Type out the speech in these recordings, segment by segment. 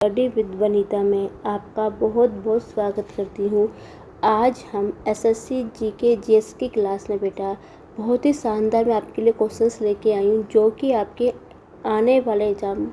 Study with Vanita में आपका बहुत बहुत स्वागत करती हूँ। आज हम एसएससी जीके जीएस की क्लास में बेटा बहुत ही शानदार मैं आपके लिए क्वेश्चंस लेके आई हूँ जो कि आपके आने वाले एग्ज़ाम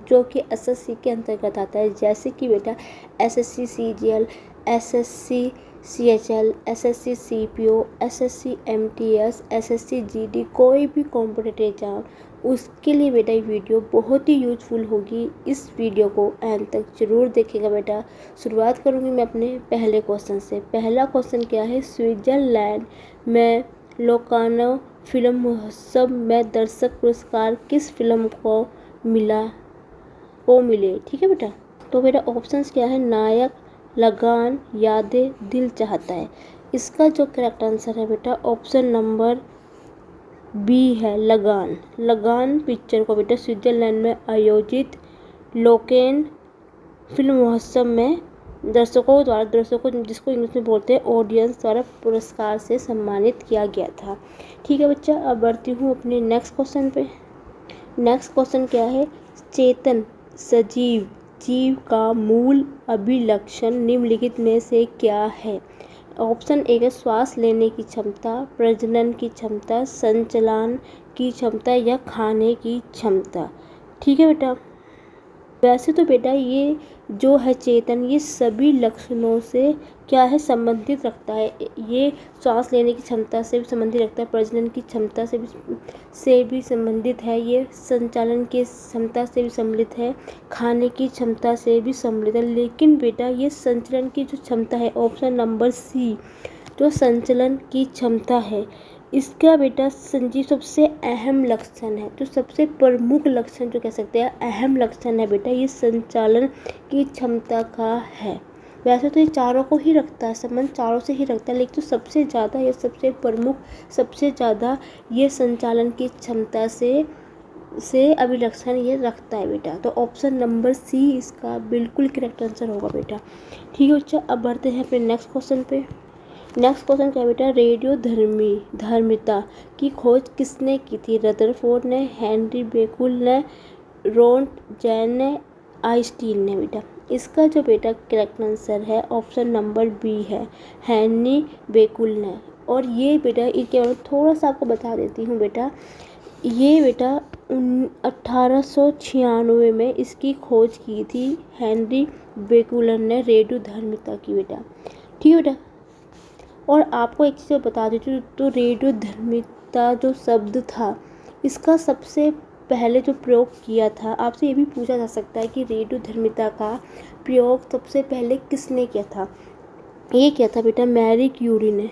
जो कि एसएससी के अंतर्गत आता है, जैसे कि बेटा SSC CGL, SSC CHL, SSC CPO, SSC MTS, SSC GD, कोई भी कॉम्पिटिटिव एग्ज़ाम, उसके लिए बेटा ये वीडियो बहुत ही यूजफुल होगी। इस वीडियो को एंड तक जरूर देखिएगा बेटा। शुरुआत करूँगी मैं अपने पहले क्वेश्चन से। पहला क्वेश्चन क्या है, स्विट्ज़रलैंड में लोकार्नो फिल्म महोत्सव में दर्शक पुरस्कार किस फिल्म को मिले। ठीक है बेटा, तो बेटा ऑप्शंस क्या है, नायक, लगान, यादें, दिल चाहता है। इसका जो करेक्ट आंसर है बेटा ऑप्शन नंबर बी है, लगान। लगान पिक्चर को बेटा स्विट्जरलैंड में आयोजित लोकेन फिल्म महोत्सव में दर्शकों जिसको इंग्लिश में बोलते हैं ऑडियंस द्वारा पुरस्कार से सम्मानित किया गया था। ठीक है बच्चा, अब बढ़ती हूँ अपने नेक्स्ट क्वेश्चन पे। नेक्स्ट क्वेश्चन क्या है, चेतन सजीव जीव का मूल अभिलक्षण निम्नलिखित में से क्या है। ऑप्शन ए है श्वास लेने की क्षमता, प्रजनन की क्षमता, संचलन की क्षमता या खाने की क्षमता। ठीक है बेटा, वैसे तो बेटा ये जो है चेतन, ये सभी लक्षणों से क्या है संबंधित रखता है। ये श्वास लेने की क्षमता से भी संबंधित रखता है, प्रजनन की क्षमता से भी संबंधित है, ये संचालन की क्षमता से भी सम्मिलित है, खाने की क्षमता से भी सम्मिलित है। लेकिन बेटा ये संचलन की जो क्षमता है, ऑप्शन नंबर सी, जो संचलन की क्षमता है, इसका बेटा संजीव सबसे अहम लक्षण है, तो सबसे प्रमुख लक्षण जो कह सकते हैं अहम लक्षण है बेटा, ये संचालन की क्षमता का है। वैसे तो ये चारों को ही रखता है, संबंध चारों से ही रखता है, लेकिन तो सबसे ज़्यादा ये सबसे प्रमुख, सबसे ज़्यादा ये संचालन की क्षमता से अभिलक्षण ये रखता है बेटा। तो ऑप्शन नंबर सी इसका बिल्कुल करेक्ट आंसर होगा बेटा। ठीक है बच्चा, अब बढ़ते हैं अपने नेक्स्ट क्वेश्चन पे। नेक्स्ट क्वेश्चन क्या बेटा, रेडियो धर्मिता की खोज किसने की थी। रदरफोर्ड ने, हेनरी बेकुल ने, रोन्टजैन ने, आइंस्टीन ने। बेटा इसका जो बेटा करेक्ट आंसर है ऑप्शन नंबर बी है, हेनरी बेकुल ने। और ये बेटा इसके बारे में थोड़ा सा आपको बता देती हूँ बेटा, ये बेटा 1896 में इसकी खोज की थी हेनरी बेकुलर ने, रेडियो धर्मिता की बेटा। ठीक है बेटा, और आपको एक चीज़ बता देती हूँ, तो रेडियो धर्मिता जो शब्द था, इसका सबसे पहले जो प्रयोग किया था, आपसे ये भी पूछा जा सकता है कि रेडियो धर्मिता का प्रयोग सबसे पहले किसने किया था। ये किया था बेटा मैरी क्यूरी ने।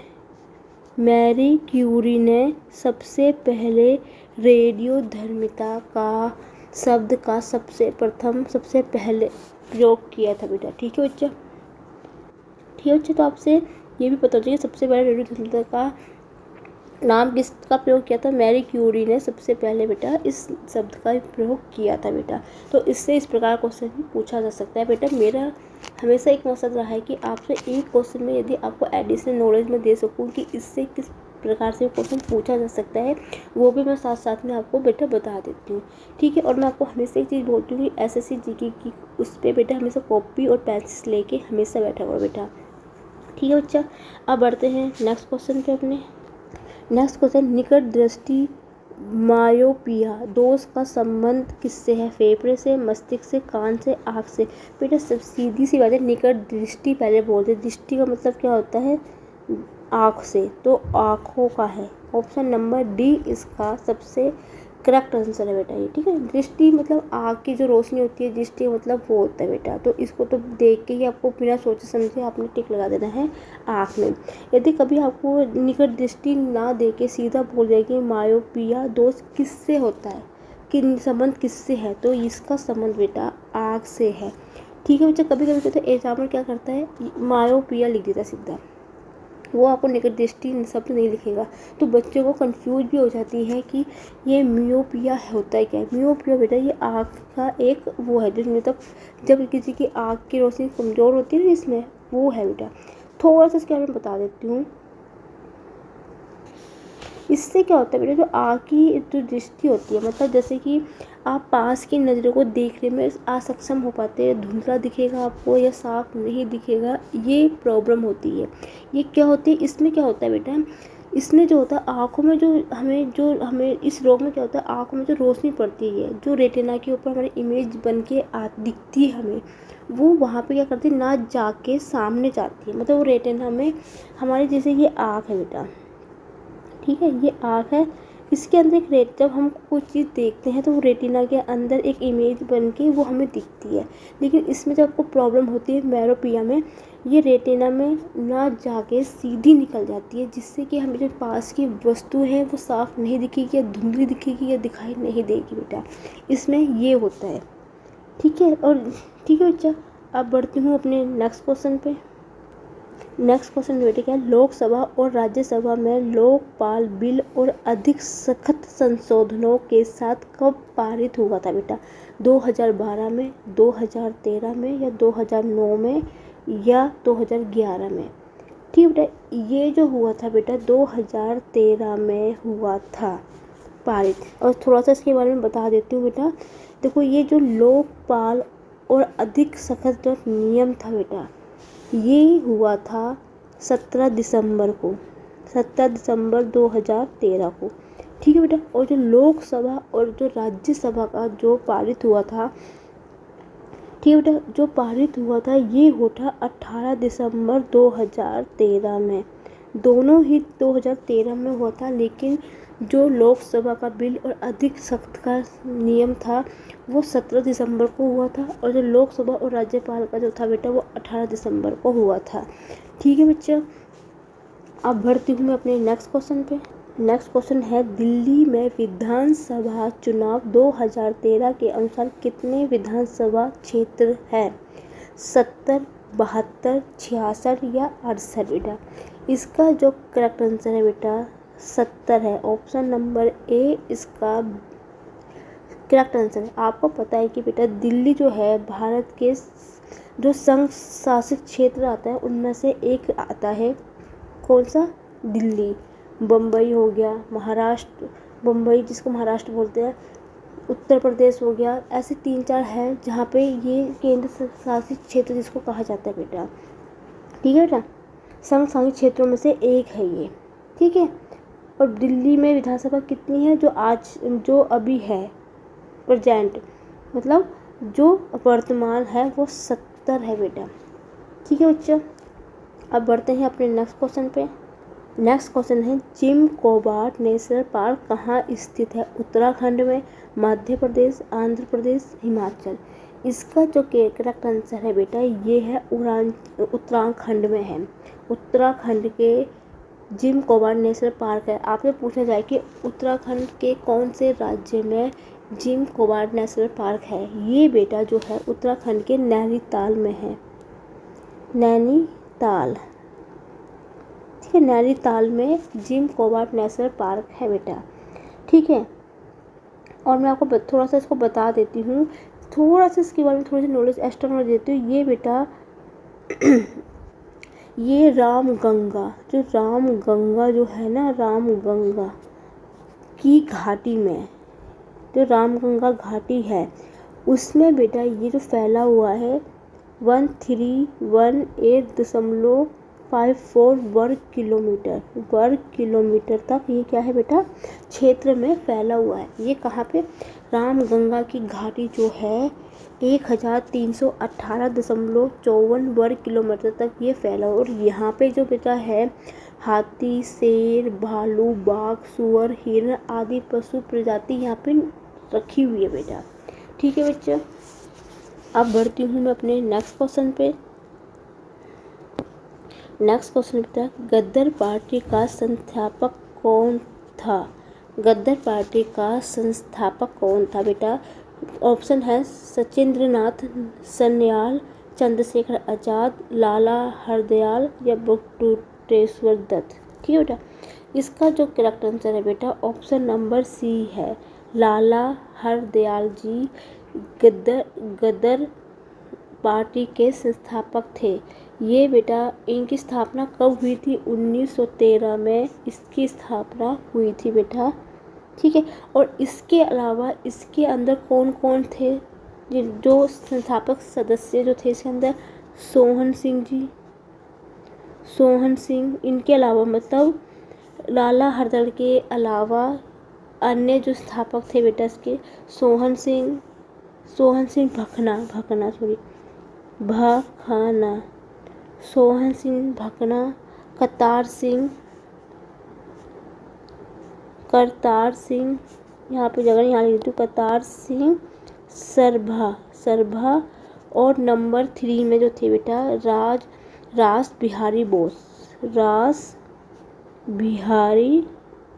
मैरी क्यूरी ने सबसे पहले रेडियो धर्मिता का शब्द का सबसे पहले प्रयोग किया था बेटा। ठीक है बच्चा, ठीक है बच्चा, तो आपसे ये भी पता चाहिए सबसे पहले रेडियो धर्मिता का नाम किसका प्रयोग किया था, मैरी क्यूरी ने सबसे पहले बेटा इस शब्द का प्रयोग किया था बेटा। तो इससे इस प्रकार क्वेश्चन पूछा जा सकता है बेटा। मेरा हमेशा एक मकसद रहा है कि आपसे एक क्वेश्चन में यदि आपको एडिशनल नॉलेज में दे सकूं कि इससे किस प्रकार से क्वेश्चन पूछा जा सकता है, वो भी मैं साथ साथ में आपको बेटा बता देती हूँ। ठीक है, और मैं आपको हमेशा एक चीज़ बोलती हूँ कि एसएससी जीके की उस पर बेटा हमेशा कॉपी और पेंसिल लेके हमेशा बैठा हुआ बेटा। ठीक है बच्चा, अब बढ़ते हैं नेक्स्ट क्वेश्चन पे अपने। नेक्स्ट क्वेश्चन, निकट दृष्टि मायोपिया दोष का संबंध किससे है। फेफड़े से, मस्तिष्क से, कान से, आँख से। बेटा सब सीधी सी बात है, निकट दृष्टि पहले बोलते, दृष्टि का मतलब क्या होता है, आँख से, तो आँखों का है। ऑप्शन नंबर डी इसका सबसे करेक्ट आंसर है बेटा ये। ठीक है, दृष्टि मतलब आँख की जो रोशनी होती है, दृष्टि मतलब वो होता है बेटा। तो इसको तो देख के ही आपको बिना सोचे समझे आपने टिक लगा देना है आँख में। यदि कभी आपको निकट दृष्टि ना दे के सीधा बोल जाए कि मायोपिया दोष किससे होता है, कि संबंध किससे है, तो इसका संबंध बेटा आँख से है। ठीक है बच्चा, कभी कभी कहते हैं एग्जामिनर क्या करता है, मायोपिया लिख देता सीधा, वो आपको निकट दृष्टि शब्द नहीं लिखेगा, तो बच्चों को कंफ्यूज भी हो जाती है कि ये मियोपिया होता है क्या है। मियोपिया बेटा ये आँख का एक वो है, जिसमें मतलब जब किसी की आँख की रोशनी कमज़ोर होती है ना, इसमें वो है बेटा। थोड़ा सा इसके बारे में बता देती हूँ। इससे क्या होता है बेटा, जो आँख की जो दृष्टि होती है, मतलब जैसे कि आप पास की नज़रों को देखने में असक्षम हो पाते हैं, धुंधला दिखेगा आपको या साफ नहीं दिखेगा, ये प्रॉब्लम होती है। ये क्या होती है, इसमें क्या होता है बेटा, इसमें जो होता है आँखों में जो हमें इस रोग में क्या होता है, आँखों में जो रोशनी पड़ती है, जो रेटिना के ऊपर हमारी इमेज बन के दिखती है हमें, वो वहाँ पे क्या करती है, ना जाके सामने जाती है। मतलब वो रेटिना में हमारे, जैसे ये आँख है बेटा, ठीक है, ये आँख है, इसके अंदर एक जब हम कुछ चीज़ देखते हैं तो वो रेटिना के अंदर एक इमेज बन के वो हमें दिखती है। लेकिन इसमें जब आपको प्रॉब्लम होती है मैरोपिया में, ये रेटिना में ना जाके सीधी निकल जाती है, जिससे कि हमें जो पास की वस्तु है वो साफ नहीं दिखेगी या धुंधली दिखेगी या दिखाई नहीं देगी बेटा, इसमें ये होता है। ठीक है, और ठीक है बच्चा, अब बढ़ती हूँ अपने नेक्स्ट क्वेश्चन पे। नेक्स्ट क्वेश्चन बेटे क्या है, लोकसभा और राज्यसभा में लोकपाल बिल और अधिक सख्त संशोधनों के साथ कब पारित हुआ था बेटा, 2012 में, 2013 में या 2009 में या 2011 में। ठीक बेटा, ये जो हुआ था बेटा 2013 में हुआ था पारित। और थोड़ा सा इसके बारे में बता देती हूँ बेटा। देखो, ये जो लोकपाल और अधिक सख्त जो नियम था बेटा, ये हुआ था 17 दिसंबर को, 17 दिसंबर 2013 को। ठीक है बेटा, और जो लोकसभा और जो राज्यसभा का जो पारित हुआ था, ठीक है बेटा, जो पारित हुआ था ये होता 18 दिसंबर 2013 में। दोनों ही 2013 में हुआ था, लेकिन जो लोकसभा का बिल और अधिक सख्त का नियम था वो 17 दिसंबर को हुआ था, और जो लोकसभा और राज्यपाल का जो था बेटा वो 18 दिसंबर को हुआ था। ठीक है बच्चा, अब बढ़ती हूँ मैं अपने नेक्स्ट क्वेश्चन पे। नेक्स्ट क्वेश्चन है, दिल्ली में विधानसभा चुनाव 2013 के अनुसार कितने विधानसभा क्षेत्र हैं, 70, 72, 66 या 68 बेटा। इसका जो करेक्ट आंसर है बेटा 70 है। ऑप्शन नंबर ए इसका करेक्ट आंसर है। आपको पता है कि बेटा दिल्ली जो है भारत के जो संघ शासित क्षेत्र आता है उनमें से एक आता है। कौन सा? दिल्ली। बम्बई हो गया, महाराष्ट्र, बम्बई जिसको महाराष्ट्र बोलते हैं, उत्तर प्रदेश हो गया, ऐसे 3-4 हैं जहाँ पे ये केंद्र शासित क्षेत्र जिसको कहा जाता है बेटा। ठीक है बेटा, संघ शासित क्षेत्रों में से एक है ये। ठीक है, और दिल्ली में विधानसभा कितनी है, जो अभी है प्रेजेंट, मतलब जो वर्तमान है वो 70 है बेटा। ठीक है बच्चा, अब बढ़ते हैं अपने नेक्स्ट क्वेश्चन पे। नेक्स्ट क्वेश्चन है, जिम कोबार्ड नेशनल पार्क कहाँ स्थित है, उत्तराखंड में, मध्य प्रदेश, आंध्र प्रदेश, हिमाचल। इसका जो करेक्ट आंसर है बेटा ये है उत्तराखंड में है। उत्तराखंड के जिम कोबार्ड नेशनल पार्क है। आपसे पूछा जाए कि उत्तराखंड के कौन से राज्य में जिम कोबार्ड नेशनल पार्क है, ये बेटा जो है उत्तराखंड के नैनीताल में है। नैनीताल, ठीक है, नैनीताल में जिम कोबार्ड नेशनल पार्क है बेटा। ठीक है, और मैं आपको थोड़ा सा इसको बता देती हूँ, थोड़ा सा इसके बारे में थोड़ी सी नॉलेज, एक्स्ट्रा नॉलेज देती हूँ। ये बेटा ये रामगंगा जो है ना, रामगंगा की घाटी में, जो रामगंगा घाटी है उसमें बेटा ये जो फैला हुआ है 1318.54 वर्ग किलोमीटर तक ये क्या है बेटा क्षेत्र में फैला हुआ है। ये कहाँ पे? रामगंगा की घाटी जो है 1318.54 वर्ग किलोमीटर तक ये फैला। और यहाँ पे जो बेटा है हाथी, शेर, भालू, बाघ, सुअर, हिरण आदि पशु प्रजाति यहाँ पे रखी हुई है बेटा। ठीक है बच्चा, अब बढ़ती हूँ मैं अपने नेक्स्ट क्वेश्चन पे। नेक्स्ट क्वेश्चन बेटा, गदर पार्टी का संस्थापक कौन था? गदर पार्टी का संस्थापक कौन था बेटा? ऑप्शन है सचिंद्रनाथ सन्याल, चंद्रशेखर आज़ाद, लाला हरदयाल या बटुकेश्वर दत्त। ठीक है बेटा, इसका जो करेक्ट आंसर है बेटा ऑप्शन नंबर सी है, लाला हरदयाल जी गदर पार्टी के संस्थापक थे। ये बेटा इनकी स्थापना कब हुई थी? 1913 में इसकी स्थापना हुई थी बेटा। ठीक है, और इसके अलावा इसके अंदर कौन कौन थे जो संस्थापक सदस्य जो थे इसके अंदर? सोहन सिंह जी, सोहन सिंह। इनके अलावा मतलब लाला हरदड़ के अलावा अन्य जो स्थापक थे बेटा इसके, सोहन सिंह भकना, सोहन सिंह भकना, करतार सिंह, यहाँ पे जगह यहाँ लिख दूँ, करतार सिंह सरभा, और नंबर 3 में जो थे बेटा रास बिहारी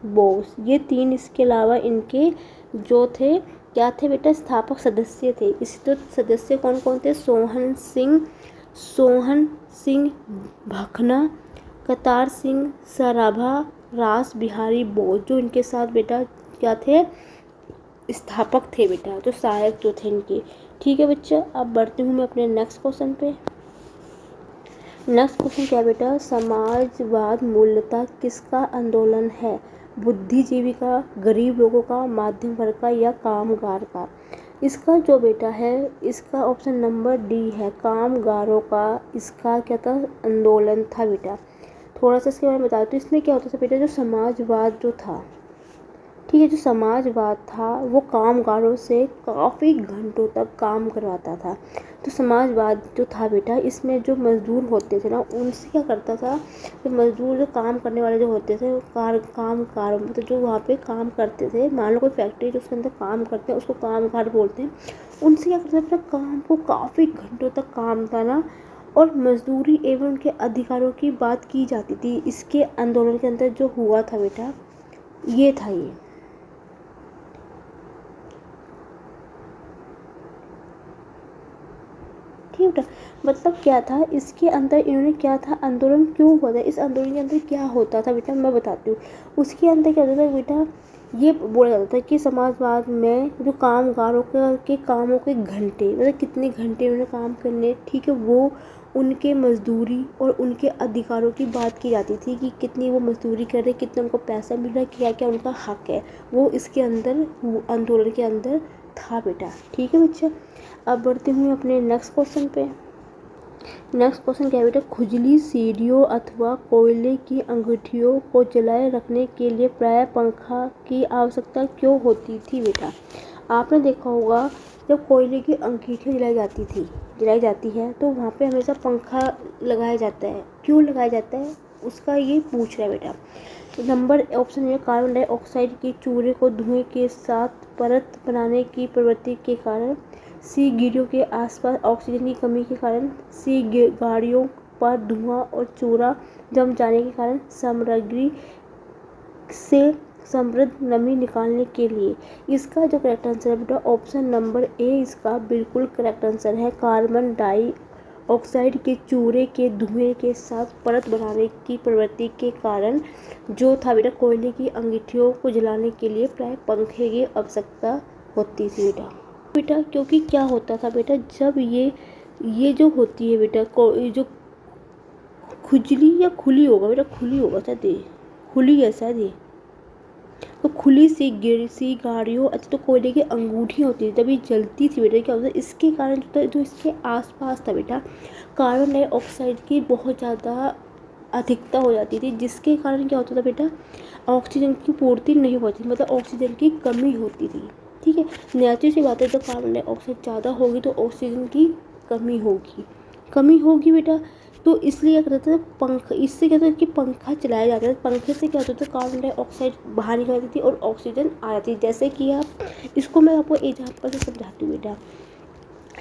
बोस। ये 3 इसके अलावा इनके जो थे क्या थे बेटा? स्थापक सदस्य थे। इसके तो सदस्य कौन कौन थे? सोहन सिंह भकना, करतार सिंह सराभा, रास बिहारी बोस, जो इनके साथ बेटा क्या थे? स्थापक थे बेटा, जो सहायक जो थे इनके। ठीक है बच्चा, अब बढ़ती हूँ मैं अपने नेक्स्ट क्वेश्चन पे। नेक्स्ट क्वेश्चन क्या है बेटा? समाजवाद मूलतः किसका आंदोलन है? बुद्धिजीवी का, गरीब लोगों का, मध्यम वर्ग का, या कामगार का? इसका जो बेटा है, इसका ऑप्शन नंबर डी है, कामगारों का इसका क्या था? आंदोलन था बेटा। थोड़ा सा इसके बारे में बता दूँ, इसमें क्या होता था बेटा? जो समाजवाद जो था, ठीक है, जो समाजवाद था वो कामगारों से काफ़ी घंटों तक काम करवाता था। तो समाजवाद जो था बेटा, इसमें जो मज़दूर होते थे ना, उनसे क्या करता था? जो मज़दूर जो काम करने वाले जो होते थे, कामगार मतलब जो वहाँ पे काम करते थे, मान लो कोई फैक्ट्री जो उसके अंदर काम करते हैं उसको कामगार बोलते हैं। उनसे क्या करता था बेटा? काम को काफ़ी घंटों तक काम करना और मजदूरी एवं उनके अधिकारों की बात की जाती थी। इसके आंदोलन के अंदर जो हुआ था बेटा, ये था ये। ठीक है, मतलब क्या था इसके अंदर, इन्होंने क्या था, आंदोलन क्यों हुआ था, इस आंदोलन के अंदर क्या होता था बेटा, मैं बताती हूँ। उसके अंदर क्या होता था बेटा, ये बोला जाता था कि समाजवाद में जो कामगारों के कामों के घंटे, मतलब कितने घंटे उन्होंने काम करने, ठीक है, वो उनके मजदूरी और उनके अधिकारों की बात की जाती थी कि कितनी वो मजदूरी कर रहे, कितना उनको पैसा मिल रहा है, क्या क्या उनका हक है, वो इसके अंदर आंदोलन के अंदर था बेटा। ठीक है बच्चा, अब बढ़ती हूँ अपने नेक्स्ट क्वेश्चन पे। नेक्स्ट क्वेश्चन क्या है बेटा? खुजली सीढ़ियों अथवा कोयले की अंगूठियों को जलाए रखने के लिए प्राय पंखा की आवश्यकता क्यों होती थी बेटा? आपने देखा होगा जब कोयले की अंगीठियाँ जलाई जाती है तो वहाँ पे हमेशा पंखा लगाया जाता है। क्यों लगाया जाता है उसका ये पूछ रहा है बेटा। तो नंबर ऑप्शन है, कार्बन डाइऑक्साइड के चूरे को धुएं के साथ परत बनाने की प्रवृत्ति के कारण, सी गिरियों के आसपास ऑक्सीजन की कमी के कारण, सी गाड़ियों पर धुआं और चूरा जम जाने के कारण, सामग्री से समृद्ध नमी निकालने के लिए। इसका जो करेक्ट आंसर है बेटा ऑप्शन नंबर ए इसका बिल्कुल करेक्ट आंसर है। कार्बन डाइऑक्साइड के चूरे के धुएं के साथ परत बनाने की प्रवृत्ति के कारण जो था बेटा, कोयले की अंगीठियों को जलाने के लिए प्राय पंखे की आवश्यकता होती थी बेटा। क्योंकि क्या होता था बेटा, जब ये जो होती है बेटा, जो खुजली या खुली होगा बेटा, खुली होगा शायद, ये खुली है शायद ये, तो खुली सी गाड़ियों, अच्छा तो कोयले की अंगूठी होती थी तभी जलती थी बेटा। क्या होता है इसके कारण जो इसके आसपास था बेटा, कार्बन डाइऑक्साइड की बहुत ज़्यादा अधिकता हो जाती थी, जिसके कारण क्या होता था बेटा, ऑक्सीजन की पूर्ति नहीं होती, मतलब ऑक्सीजन की कमी होती थी। ठीक है, नेचुरल सी बात है, जब कार्बन डाइऑक्साइड ज़्यादा होगी तो ऑक्सीजन की कमी होगी बेटा। तो इसलिए क्या कहते थे इससे क्या होता है कि पंखा चलाया जाता है। पंखे से क्या होता था, कार्बन डाइऑक्साइड बाहर निकल जाती थी और ऑक्सीजन आ जाती थी। जैसे कि आप इसको मैं आपको एग्जाम्पल से समझाती हूँ बेटा।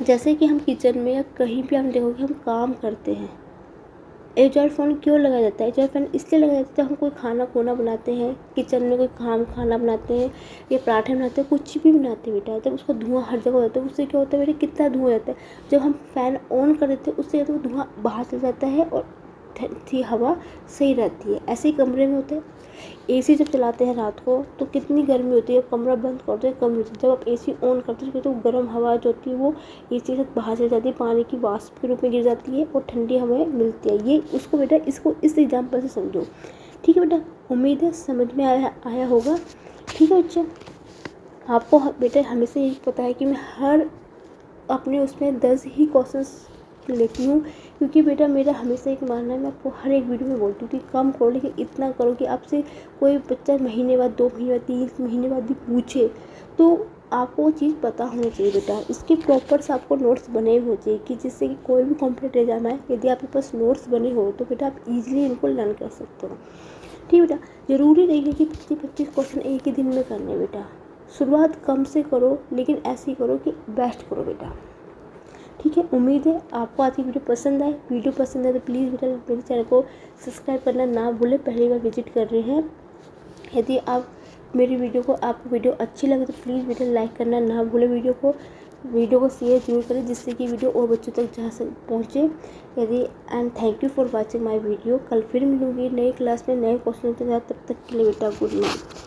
जैसे कि हम किचन में या कहीं भी हम देखोगे हम काम करते हैं, एग्जॉस्ट फैन क्यों लगाया जाता है? एग्जॉस्ट फैन इसलिए लगाया जाता है, हम कोई खाना बनाते हैं, किचन में कोई खाना बनाते हैं या पराठे बनाते हैं, कुछ भी बनाते हैं बेटा, जब उसका धुआं हर जगह हो जाता है, उससे क्या होता है बेटा, कितना धुआं हो जाता है। जब हम फ़ैन ऑन कर देते हैं उससे तो धुआं बाहर चल जाता है और थी हवा सही रहती है। ऐसे ही कमरे में होते हैं। एसी जब चलाते हैं रात को तो कितनी गर्मी होती है, कमरा बंद करते हैं कम होती है। जब आप एसी ऑन करते हैं तो गर्म हवा जो होती है वो एसी से बाहर चली जाती है, पानी की वाष्प के रूप में गिर जाती है और ठंडी हवाएं मिलती है। ये उसको बेटा इसको इस एग्जाम्पल से समझो। ठीक है बेटा, उम्मीद है समझ में आया होगा। ठीक है बच्चा, आपको बेटा हमेशा यही पता है कि मैं हर अपने उसमें 10 ही क्वेश्चंस लेती हूँ, क्योंकि बेटा मेरा हमेशा एक मानना है, मैं आपको हर एक वीडियो में बोलती हूँ कि कम करो लेकिन इतना करो कि आपसे कोई बच्चा महीने बाद, 2 महीने बाद, 3 महीने बाद भी पूछे तो आपको वो चीज़ पता होनी चाहिए बेटा। इसके प्रॉपर से आपको नोट्स बने हुए चाहिए कि जिससे कि कोई भी कॉम्पिटेटिव एग्जाम है, यदि आपके पास नोट्स बने हो तो बेटा आप ईजिली इनको लर्न कर सकते हो। ठीक है बेटा, ज़रूरी नहीं है कि 25 क्वेश्चन एक ही दिन में करने बेटा। शुरुआत कम से करो लेकिन ऐसी करो कि बेस्ट करो बेटा। ठीक है, उम्मीद है आपको आज की वीडियो पसंद आए। वीडियो पसंद है तो प्लीज़ बेटा मेरे चैनल को सब्सक्राइब करना ना भूलें, पहली बार विजिट कर रहे हैं। यदि आप मेरी आपको वीडियो अच्छी लगे तो प्लीज़ बेटा लाइक करना ना भूलें। वीडियो को शेयर जरूर करें जिससे कि वीडियो और बच्चों तक जहाँ से पहुँचे। यदि and thank you for watching my video. कल फिर मिलूंगी नई क्लास में नए क्वेश्चन के साथ। तब तक के लिए बेटा गुड नाइट।